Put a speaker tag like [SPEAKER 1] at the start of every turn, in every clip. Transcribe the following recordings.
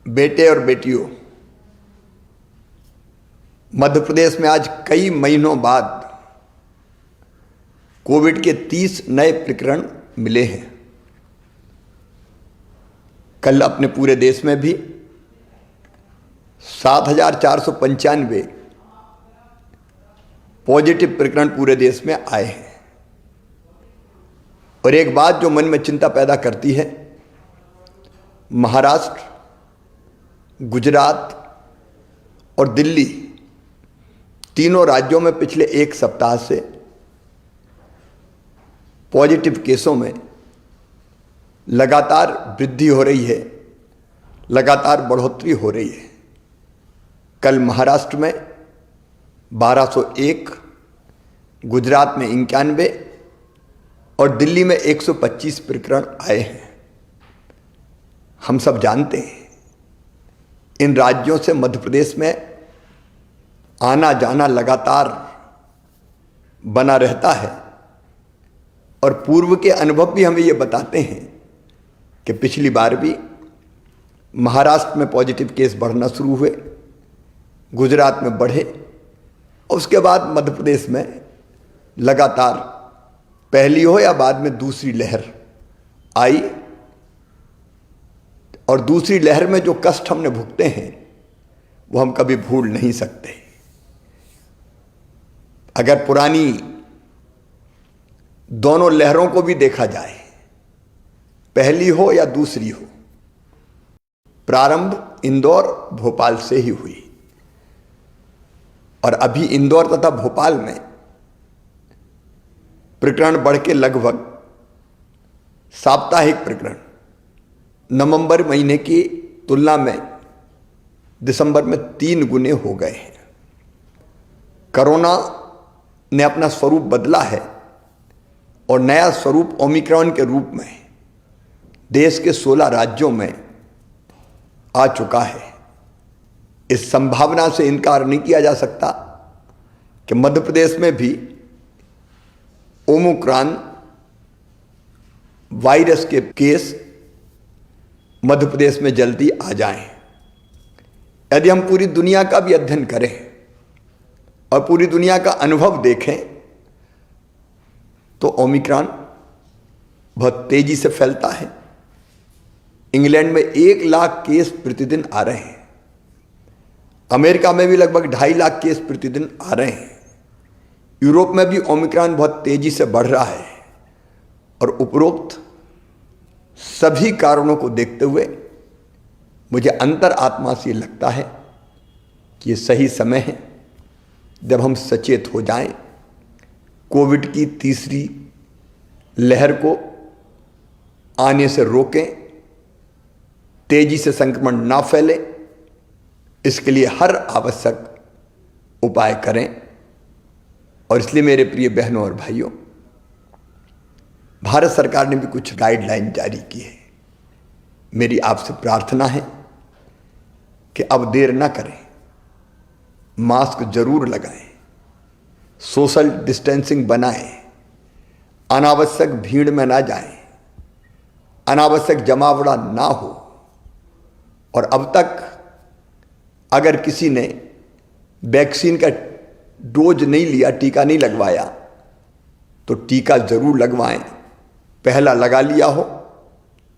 [SPEAKER 1] बेटे और बेटियों, मध्य प्रदेश में आज कई महीनों बाद कोविड के 30 नए प्रकरण मिले हैं। कल अपने पूरे देश में भी 7,495 पॉजिटिव प्रकरण पूरे देश में आए हैं। और एक बात जो मन में चिंता पैदा करती है, महाराष्ट्र, गुजरात और दिल्ली तीनों राज्यों में पिछले एक सप्ताह से पॉजिटिव केसों में लगातार वृद्धि हो रही है, लगातार बढ़ोतरी हो रही है। कल महाराष्ट्र में 1201, गुजरात में 91 और दिल्ली में 125 प्रकरण आए हैं। हम सब जानते हैं इन राज्यों से मध्य प्रदेश में आना जाना लगातार बना रहता है और पूर्व के अनुभव भी हमें ये बताते हैं कि पिछली बार भी महाराष्ट्र में पॉजिटिव केस बढ़ना शुरू हुए, गुजरात में बढ़े और उसके बाद मध्य प्रदेश में लगातार पहली हो या बाद में दूसरी लहर आई। और दूसरी लहर में जो कष्ट हमने भुगते हैं वो हम कभी भूल नहीं सकते। अगर पुरानी दोनों लहरों को भी देखा जाए, पहली हो या दूसरी हो, प्रारंभ इंदौर भोपाल से ही हुई और अभी इंदौर तथा भोपाल में प्रकरण बढ़ के लगभग साप्ताहिक प्रकरण नवंबर महीने की तुलना में दिसंबर में 3 गुने हो गए हैं। कोरोना ने अपना स्वरूप बदला है और नया स्वरूप ओमिक्रॉन के रूप में देश के 16 राज्यों में आ चुका है। इस संभावना से इनकार नहीं किया जा सकता कि मध्य प्रदेश में भी ओमिक्रॉन वायरस के केस मध्य प्रदेश में जल्दी आ जाएं। यदि हम पूरी दुनिया का भी अध्ययन करें और पूरी दुनिया का अनुभव देखें तो ओमिक्रॉन बहुत तेजी से फैलता है। इंग्लैंड में 1 लाख केस प्रतिदिन आ रहे हैं। अमेरिका में भी लगभग 2.5 लाख केस प्रतिदिन आ रहे हैं। यूरोप में भी ओमिक्रॉन बहुत तेजी से बढ़ रहा है और उपरोक्त सभी कारणों को देखते हुए मुझे अंतर आत्मा से लगता है कि ये सही समय है जब हम सचेत हो जाएं, कोविड की तीसरी लहर को आने से रोकें, तेजी से संक्रमण ना फैले, इसके लिए हर आवश्यक उपाय करें। और इसलिए मेरे प्रिय बहनों और भाइयों, भारत सरकार ने भी कुछ गाइडलाइन जारी की है। मेरी आपसे प्रार्थना है कि अब देर ना करें, मास्क जरूर लगाएं, सोशल डिस्टेंसिंग बनाएं, अनावश्यक भीड़ में ना जाएं, अनावश्यक जमावड़ा ना हो। और अब तक अगर किसी ने वैक्सीन का डोज नहीं लिया, टीका नहीं लगवाया, तो टीका जरूर लगवाएं। पहला लगा लिया हो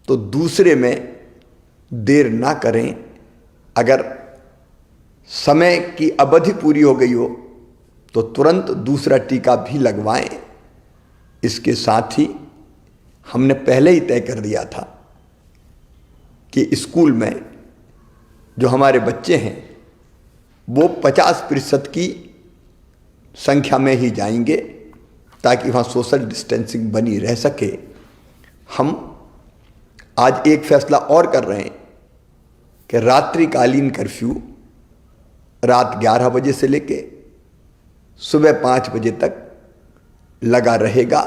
[SPEAKER 1] तो दूसरे में देर ना करें। अगर समय की अवधि पूरी हो गई हो तो तुरंत दूसरा टीका भी लगवाएं। इसके साथ ही हमने पहले ही तय कर दिया था कि स्कूल में जो हमारे बच्चे हैं वो 50% की संख्या में ही जाएंगे ताकि वहाँ सोशल डिस्टेंसिंग बनी रह सके। हम आज एक फैसला और कर रहे हैं कि रात्रिकालीन कर्फ्यू रात 11 बजे से लेके सुबह 5 बजे तक लगा रहेगा।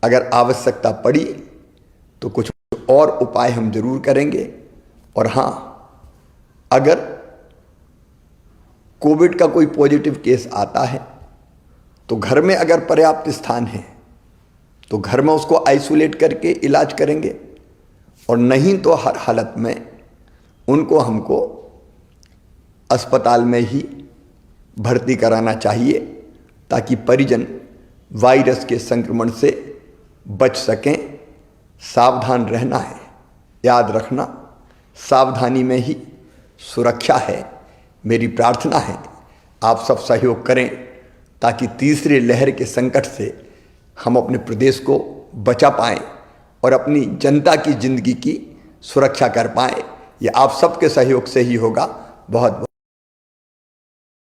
[SPEAKER 1] अगर आवश्यकता पड़ी तो कुछ और उपाय हम जरूर करेंगे। और हाँ, अगर कोविड का कोई पॉजिटिव केस आता है तो घर में अगर पर्याप्त स्थान है तो घर में उसको आइसोलेट करके इलाज करेंगे और नहीं तो हर हालत में उनको हमको अस्पताल में ही भर्ती कराना चाहिए ताकि परिजन वायरस के संक्रमण से बच सकें। सावधान रहना है, याद रखना सावधानी में ही सुरक्षा है। मेरी प्रार्थना है आप सब सहयोग करें ताकि तीसरी लहर के संकट से हम अपने प्रदेश को बचा पाएं और अपनी जनता की जिंदगी की सुरक्षा कर पाएं। ये आप सबके सहयोग से ही होगा। बहुत बहुत